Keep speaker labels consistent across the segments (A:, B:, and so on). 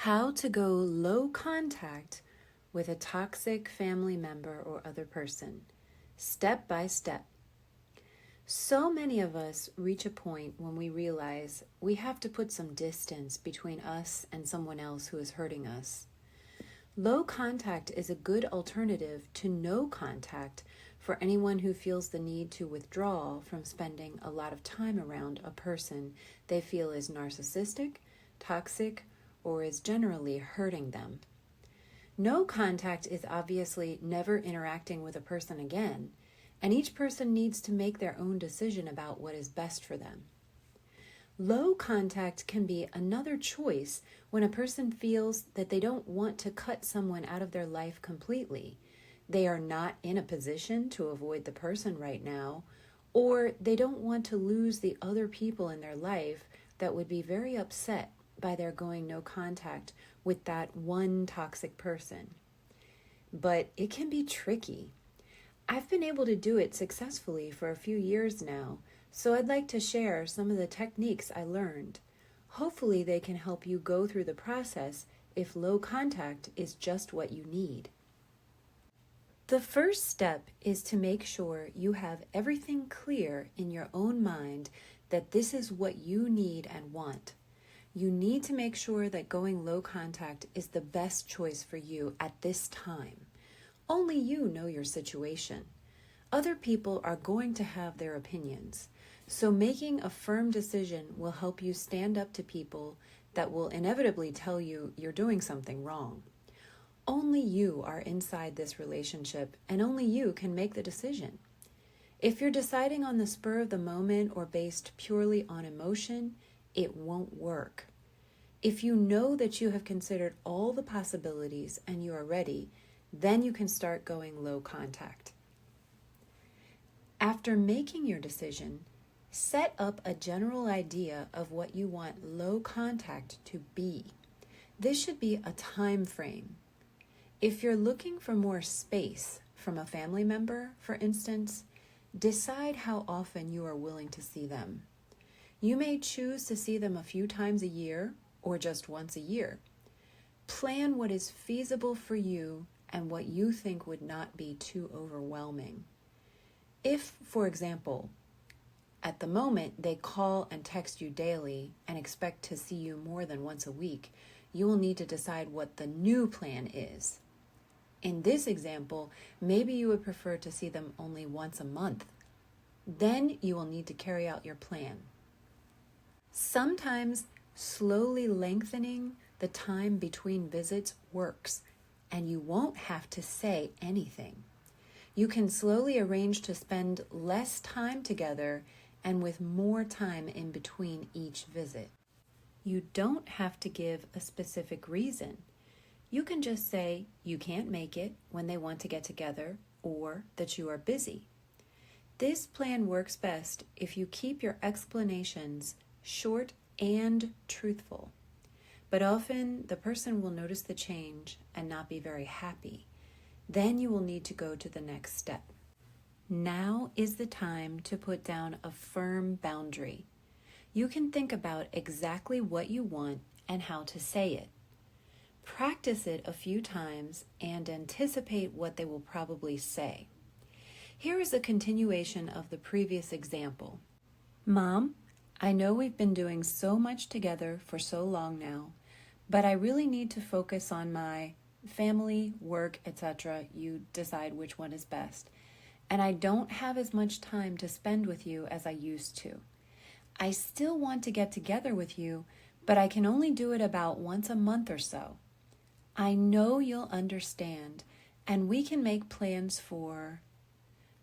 A: How to go low contact with a toxic family member or other person, step by step. So many of us reach a point when we realize we have to put some distance between us and someone else who is hurting us. Low contact is a good alternative to no contact for anyone who feels the need to withdraw from spending a lot of time around a person they feel is narcissistic, toxic, or is generally hurting them. No contact is obviously never interacting with a person again, and each person needs to make their own decision about what is best for them. Low contact can be another choice when a person feels that they don't want to cut someone out of their life completely. They are not in a position to avoid the person right now, or they don't want to lose the other people in their life that would be very upset by their going no contact with that one toxic person. But it can be tricky. I've been able to do it successfully for a few years now, so I'd like to share some of the techniques I learned. Hopefully they can help you go through the process if low contact is just what you need. The first step is to make sure you have everything clear in your own mind that this is what you need and want. You need to make sure that going low contact is the best choice for you at this time. Only you know your situation. Other people are going to have their opinions, so making a firm decision will help you stand up to people that will inevitably tell you you're doing something wrong. Only you are inside this relationship, and only you can make the decision. If you're deciding on the spur of the moment or based purely on emotion, it won't work. If you know that you have considered all the possibilities and you are ready, then you can start going low contact. After making your decision, set up a general idea of what you want low contact to be. This should be a time frame. If you're looking for more space from a family member, for instance, decide how often you are willing to see them. You may choose to see them a few times a year or just once a year. Plan what is feasible for you and what you think would not be too overwhelming. If, for example, at the moment they call and text you daily and expect to see you more than once a week, you will need to decide what the new plan is. In this example, maybe you would prefer to see them only once a month. Then you will need to carry out your plan. Sometimes slowly lengthening the time between visits works, and you won't have to say anything. You can slowly arrange to spend less time together and with more time in between each visit. You don't have to give a specific reason. You can just say you can't make it when they want to get together or that you are busy. This plan works best if you keep your explanations short and truthful. But often the person will notice the change and not be very happy. Then you will need to go to the next step. Now is the time to put down a firm boundary. You can think about exactly what you want and how to say it. Practice it a few times and anticipate what they will probably say. Here is a continuation of the previous example. Mom, I know we've been doing so much together for so long now, but I really need to focus on my family, work, etc. You decide which one is best. And I don't have as much time to spend with you as I used to. I still want to get together with you, but I can only do it about once a month or so. I know you'll understand, and we can make plans for...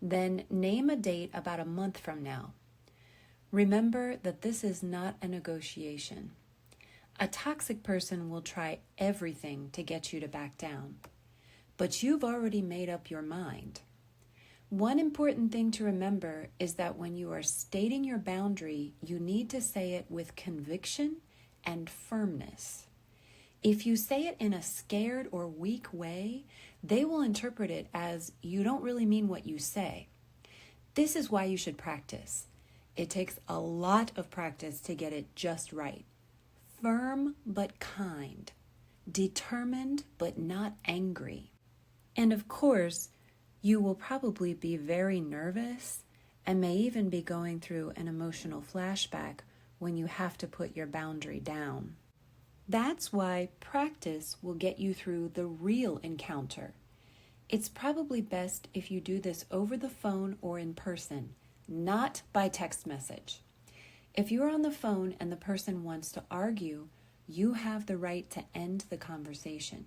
A: Then name a date about a month from now. Remember that this is not a negotiation. A toxic person will try everything to get you to back down, but you've already made up your mind. One important thing to remember is that when you are stating your boundary, you need to say it with conviction and firmness. If you say it in a scared or weak way, they will interpret it as you don't really mean what you say. This is why you should practice. It takes a lot of practice to get it just right. Firm but kind. determined but not angry. And of course, you will probably be very nervous and may even be going through an emotional flashback when you have to put your boundary down. That's why practice will get you through the real encounter. It's probably best if you do this over the phone or in person, not by text message. If you're on the phone and the person wants to argue, you have the right to end the conversation.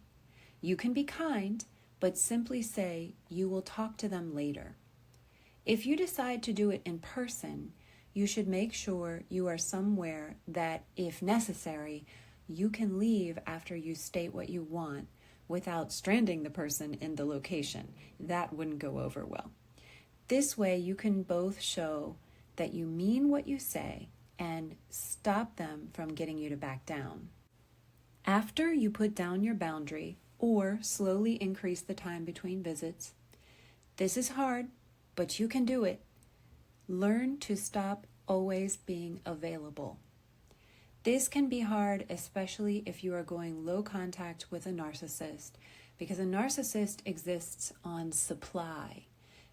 A: You can be kind, but simply say you will talk to them later. If you decide to do it in person, you should make sure you are somewhere that, if necessary, you can leave after you state what you want without stranding the person in the location. That wouldn't go over well. This way you can both show that you mean what you say and stop them from getting you to back down. After you put down your boundary or slowly increase the time between visits, this is hard, but you can do it. Learn to stop always being available. This can be hard, especially if you are going low contact with a narcissist, because a narcissist exists on supply.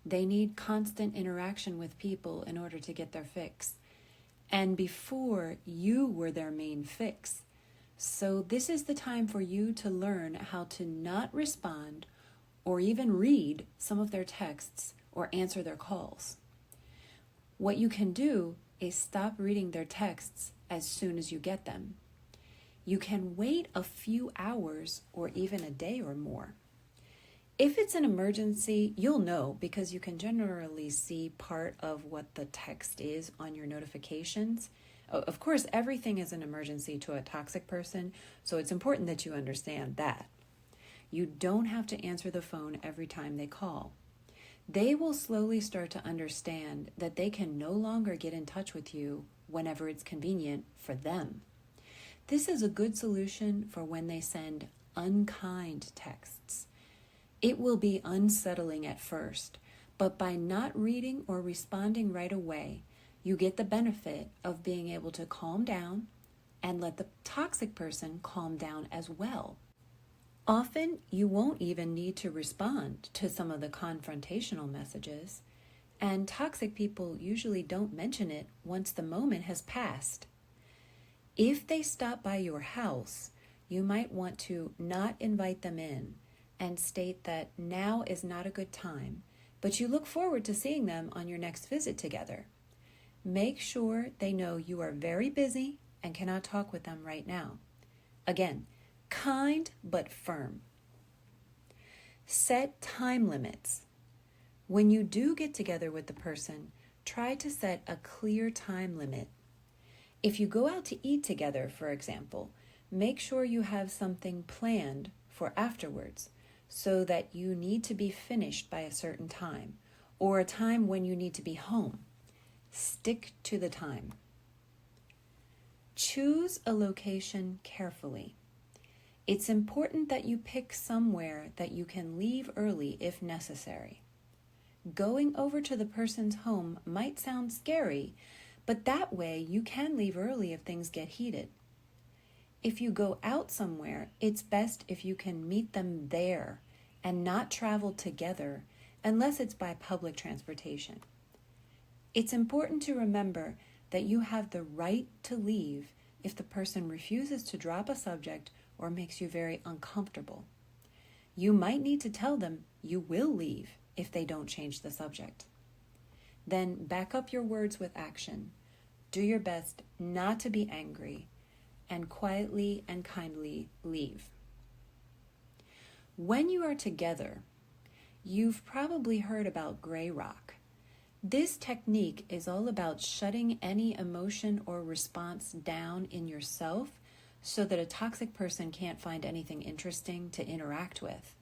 A: They need constant interaction with people in order to get their fix. And before, you were their main fix. So this is the time for you to learn how to not respond or even read some of their texts or answer their calls. What you can do is stop reading their texts as soon as you get them. You can wait a few hours or even a day or more. If it's an emergency, you'll know because you can generally see part of what the text is on your notifications. Of course, everything is an emergency to a toxic person, so it's important that you understand that. You don't have to answer the phone every time they call. They will slowly start to understand that they can no longer get in touch with you whenever it's convenient for them. This is a good solution for when they send unkind texts. It will be unsettling at first, but by not reading or responding right away, you get the benefit of being able to calm down and let the toxic person calm down as well. Often, you won't even need to respond to some of the confrontational messages, and toxic people usually don't mention it once the moment has passed. If they stop by your house, you might want to not invite them in and state that now is not a good time, but you look forward to seeing them on your next visit together. Make sure they know you are very busy and cannot talk with them right now. Again, kind but firm. Set time limits. When you do get together with the person, try to set a clear time limit. If you go out to eat together, for example, make sure you have something planned for afterwards so that you need to be finished by a certain time or a time when you need to be home. Stick to the time. Choose a location carefully. It's important that you pick somewhere that you can leave early if necessary. Going over to the person's home might sound scary, but that way you can leave early if things get heated. If you go out somewhere, it's best if you can meet them there and not travel together unless it's by public transportation. It's important to remember that you have the right to leave if the person refuses to drop a subject or makes you very uncomfortable. You might need to tell them you will leave if they don't change the subject. Then back up your words with action. Do your best not to be angry and quietly and kindly leave. When you are together, you've probably heard about gray rock. This technique is all about shutting any emotion or response down in yourself so that a toxic person can't find anything interesting to interact with.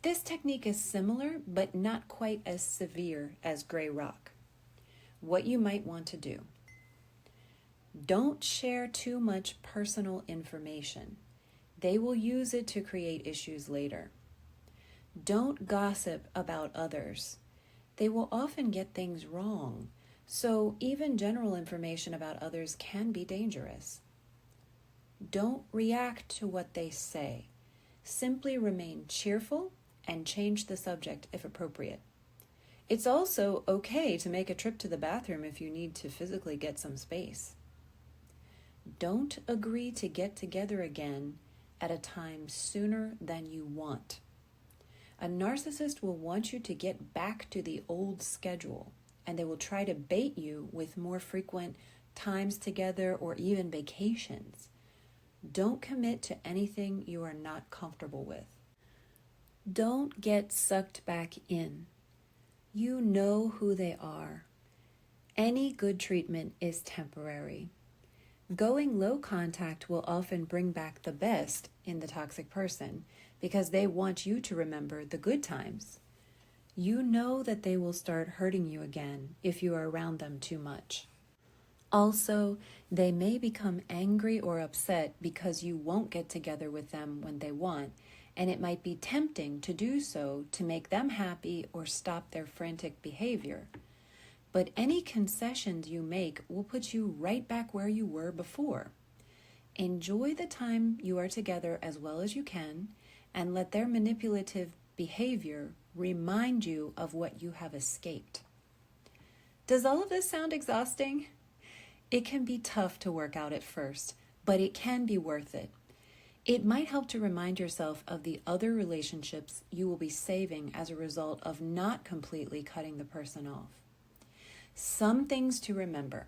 A: This technique is similar, but not quite as severe as gray rock. What you might want to do: don't share too much personal information. They will use it to create issues later. Don't gossip about others. They will often get things wrong, so even general information about others can be dangerous. Don't react to what they say. Simply remain cheerful and change the subject if appropriate. It's also okay to make a trip to the bathroom if you need to physically get some space. Don't agree to get together again at a time sooner than you want. A narcissist will want you to get back to the old schedule, and they will try to bait you with more frequent times together or even vacations. Don't commit to anything you are not comfortable with. Don't get sucked back in. You know who they are. Any good treatment is temporary. Going low contact will often bring back the best in the toxic person because they want you to remember the good times. You know that they will start hurting you again if you are around them too much. Also, they may become angry or upset because you won't get together with them when they want, and it might be tempting to do so to make them happy or stop their frantic behavior. But any concessions you make will put you right back where you were before. Enjoy the time you are together as well as you can, and let their manipulative behavior remind you of what you have escaped. Does all of this sound exhausting? It can be tough to work out at first, but it can be worth it. It might help to remind yourself of the other relationships you will be saving as a result of not completely cutting the person off. Some things to remember.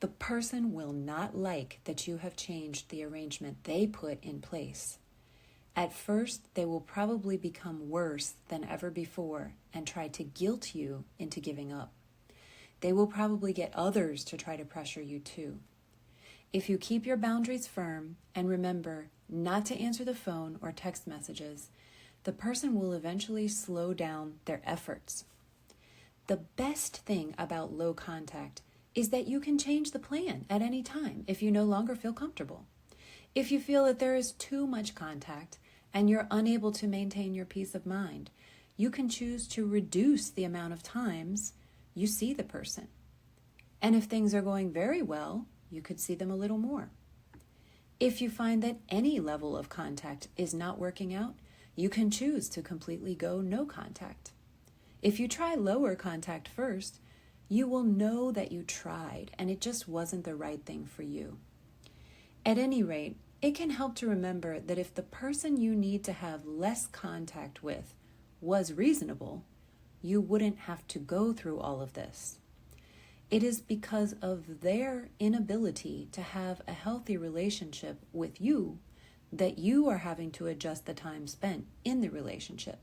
A: The person will not like that you have changed the arrangement they put in place. At first, they will probably become worse than ever before and try to guilt you into giving up. They will probably get others to try to pressure you too. If you keep your boundaries firm and remember not to answer the phone or text messages, the person will eventually slow down their efforts. The best thing about low contact is that you can change the plan at any time if you no longer feel comfortable. If you feel that there is too much contact and you're unable to maintain your peace of mind, you can choose to reduce the amount of times you see the person. And if things are going very well, you could see them a little more. If you find that any level of contact is not working out, you can choose to completely go no contact. If you try lower contact first, you will know that you tried and it just wasn't the right thing for you. At any rate, it can help to remember that if the person you need to have less contact with was reasonable, you wouldn't have to go through all of this. It is because of their inability to have a healthy relationship with you that you are having to adjust the time spent in the relationship.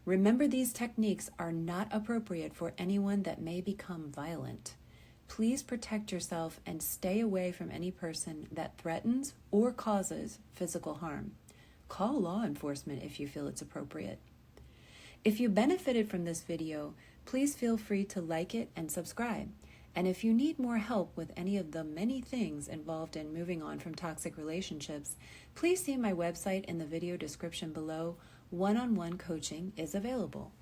A: Remember, these techniques are not appropriate for anyone that may become violent. Please protect yourself and stay away from any person that threatens or causes physical harm. Call law enforcement if you feel it's appropriate. If you benefited from this video, please feel free to like it and subscribe. And if you need more help with any of the many things involved in moving on from toxic relationships, please see my website in the video description below. One-on-one coaching is available.